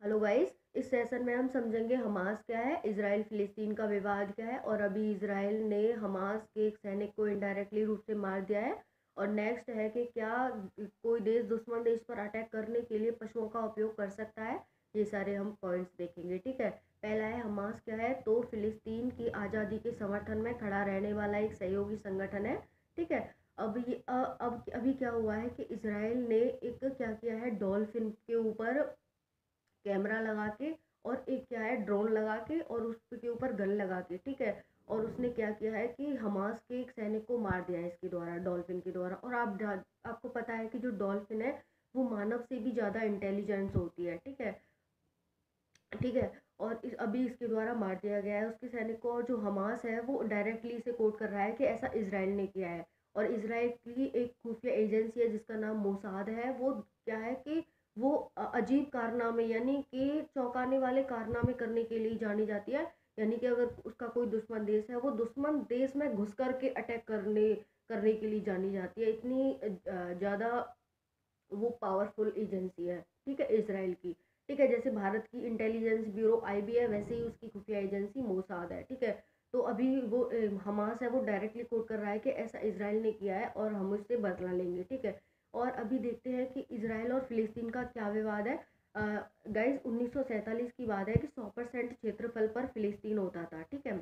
Hello guys, इस session में हम समझेंगे हमास क्या है, इजराइल फिलिस्तीन का विवाद क्या है और अभी इजराइल ने हमास के एक सैनिक को इनडायरेक्टली रूप से मार दिया है। और नेक्स्ट है कि क्या कोई देश दुश्मन देश पर अटैक करने के लिए पशुओं का उपयोग कर सकता है। ये सारे हम पॉइंट्स देखेंगे। ठीक है, पहला है हमास क्या है, तो फिलिस्तीन की आज़ादी के समर्थन में खड़ा रहने वाला एक सहयोगी संगठन है। ठीक है, अब ये अब अभी क्या हुआ है कि इसराइल ने एक क्या किया है, डॉल्फिन के ऊपर कैमरा लगा के और एक क्या है ड्रोन लगा के और उसके ऊपर गन लगा के, ठीक है, और उसने क्या किया है कि हमास के एक सैनिक को मार दिया है इसके द्वारा, डॉल्फिन के द्वारा। और आपको पता है कि जो डॉल्फिन है वो मानव से भी ज़्यादा इंटेलिजेंस होती है। ठीक है, ठीक है, और अभी इसके द्वारा मार दिया गया है उसके सैनिक को। और जो हमास है वो डायरेक्टली इसे कोट कर रहा है कि ऐसा इसराइल ने किया है। और इसराइल की एक खुफिया एजेंसी है जिसका नाम मोसाद है, वो क्या है कि वो अजीब कारनामे यानी कि चौंकाने वाले कारनामे करने के लिए जानी जाती है। यानी कि अगर उसका कोई दुश्मन देश है, वो दुश्मन देश में घुस करके अटैक करने करने के लिए जानी जाती है। इतनी ज़्यादा वो पावरफुल एजेंसी है, ठीक है, इसराइल की। ठीक है, जैसे भारत की इंटेलिजेंस ब्यूरो आईबी है, वैसे ही उसकी खुफिया एजेंसी मोसाद है। ठीक है, तो अभी वो हमास है वो डायरेक्टली कोट कर रहा है कि ऐसा इसराइल ने किया है और हम उससे बदला लेंगे। ठीक है, और अभी देखते हैं कि इसराइल और फिलिस्तीन का क्या विवाद है। गाइज 1947 की बात है कि 100% क्षेत्रफल पर फिलिस्तीन होता था। ठीक है,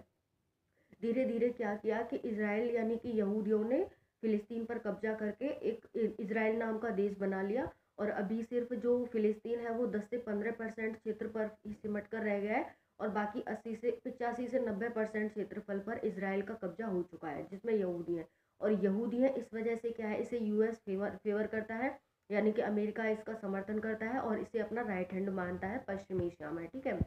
धीरे धीरे क्या किया कि इसराइल यानी कि यहूदियों ने फिलिस्तीन पर कब्जा करके एक इसराइल नाम का देश बना लिया। और अभी सिर्फ जो फिलिस्तीन है वो 10 से 15% क्षेत्र पर ही सिमट कर रह गया है और बाकी 85 से 90% क्षेत्रफल पर इसराइल का कब्जा हो चुका है, जिसमें यहूदी हैं। और यहूदी हैं इस वजह से क्या है, इसे यूएस फेवर करता है, यानी कि अमेरिका इसका समर्थन करता है और इसे अपना राइट हैंड मानता है पश्चिम एशिया में। ठीक है,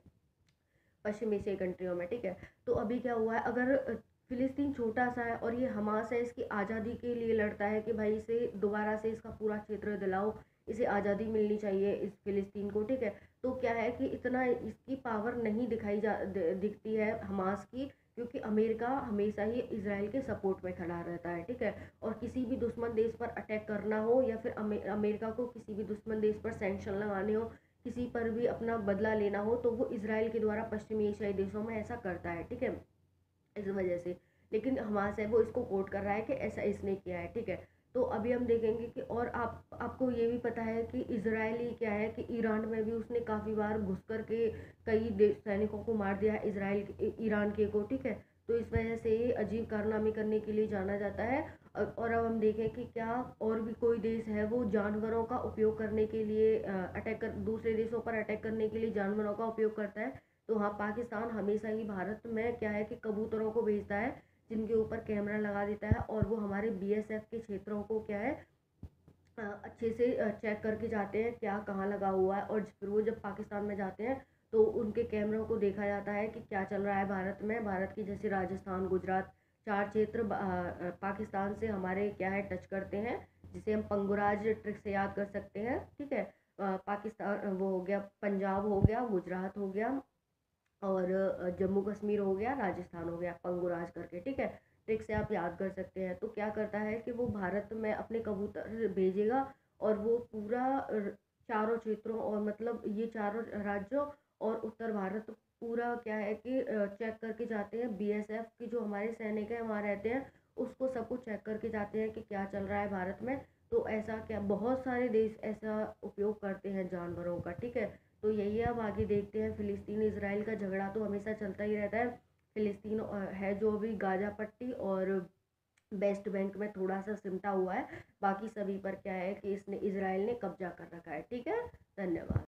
पश्चिम एशियाई कंट्रियों में। ठीक है, तो अभी क्या हुआ है, अगर फिलिस्तीन छोटा सा है और ये हमास है, इसकी आज़ादी के लिए लड़ता है कि भाई इसे दोबारा से इसका पूरा क्षेत्र दिलाओ, इसे आज़ादी मिलनी चाहिए इस फिलिस्तीन को। ठीक है, तो क्या है कि इतना इसकी पावर नहीं दिखती है हमास की, क्योंकि अमेरिका हमेशा ही इसराइल के सपोर्ट में खड़ा रहता है। ठीक है, और किसी भी दुश्मन देश पर अटैक करना हो या फिर अमेरिका को किसी भी दुश्मन देश पर सैंक्शन लगाने हो, किसी पर भी अपना बदला लेना हो, तो वो इसराइल के द्वारा पश्चिमी एशियाई देशों में ऐसा करता है। ठीक है, इस वजह से। लेकिन हमास है वो इसको कोट कर रहा है कि ऐसा इसने किया है। ठीक है, तो अभी हम देखेंगे कि और आपको ये भी पता है कि इसराइली क्या है कि ईरान में भी उसने काफ़ी बार घुस कर के कई सैनिकों को मार दिया है, इसराइल ईरान के को। ठीक है, तो इस वजह से ये अजीब कारनामे करने के लिए जाना जाता है। और अब हम देखें कि क्या और भी कोई देश है वो जानवरों का उपयोग करने के लिए दूसरे देशों पर अटैक करने के लिए जानवरों का उपयोग करता है। तो हाँ, पाकिस्तान हमेशा ही भारत में क्या है कि कबूतरों को भेजता है, जिनके ऊपर कैमरा लगा देता है और वो हमारे बीएसएफ के क्षेत्रों को क्या है अच्छे से चेक करके जाते हैं क्या कहाँ लगा हुआ है। और फिर वो जब पाकिस्तान में जाते हैं तो उनके कैमरों को देखा जाता है कि क्या चल रहा है भारत में। भारत की जैसे राजस्थान, गुजरात, 4 क्षेत्र पाकिस्तान से हमारे क्या है टच करते हैं, जिसे हम पंगुराज ट्रिक से याद कर सकते हैं। ठीक है, पाकिस्तान वो हो गया, पंजाब हो गया, गुजरात हो गया और जम्मू कश्मीर हो गया, राजस्थान हो गया, पंगुराज करके। ठीक है, ट्रिक से आप याद कर सकते हैं। तो क्या करता है कि वो भारत में अपने कबूतर भेजेगा और वो पूरा चारों क्षेत्रों और मतलब ये चारों राज्यों और उत्तर भारत पूरा क्या है कि चेक करके जाते हैं। बीएसएफ के जो हमारे सैनिक हैं वहाँ रहते हैं, उसको सब कुछ चेक करके जाते हैं कि क्या चल रहा है भारत में। तो ऐसा क्या बहुत सारे देश ऐसा उपयोग करते हैं जानवरों का। ठीक है, तो यही है। अब आगे देखते हैं, फिलिस्तीन इसराइल का झगड़ा तो हमेशा चलता ही रहता है। फिलिस्तीन है जो अभी गाजा पट्टी और वेस्ट बैंक में थोड़ा सा सिमटा हुआ है, बाकी सभी पर क्या है कि इसने इसराइल ने कब्जा कर रखा है। ठीक है, धन्यवाद।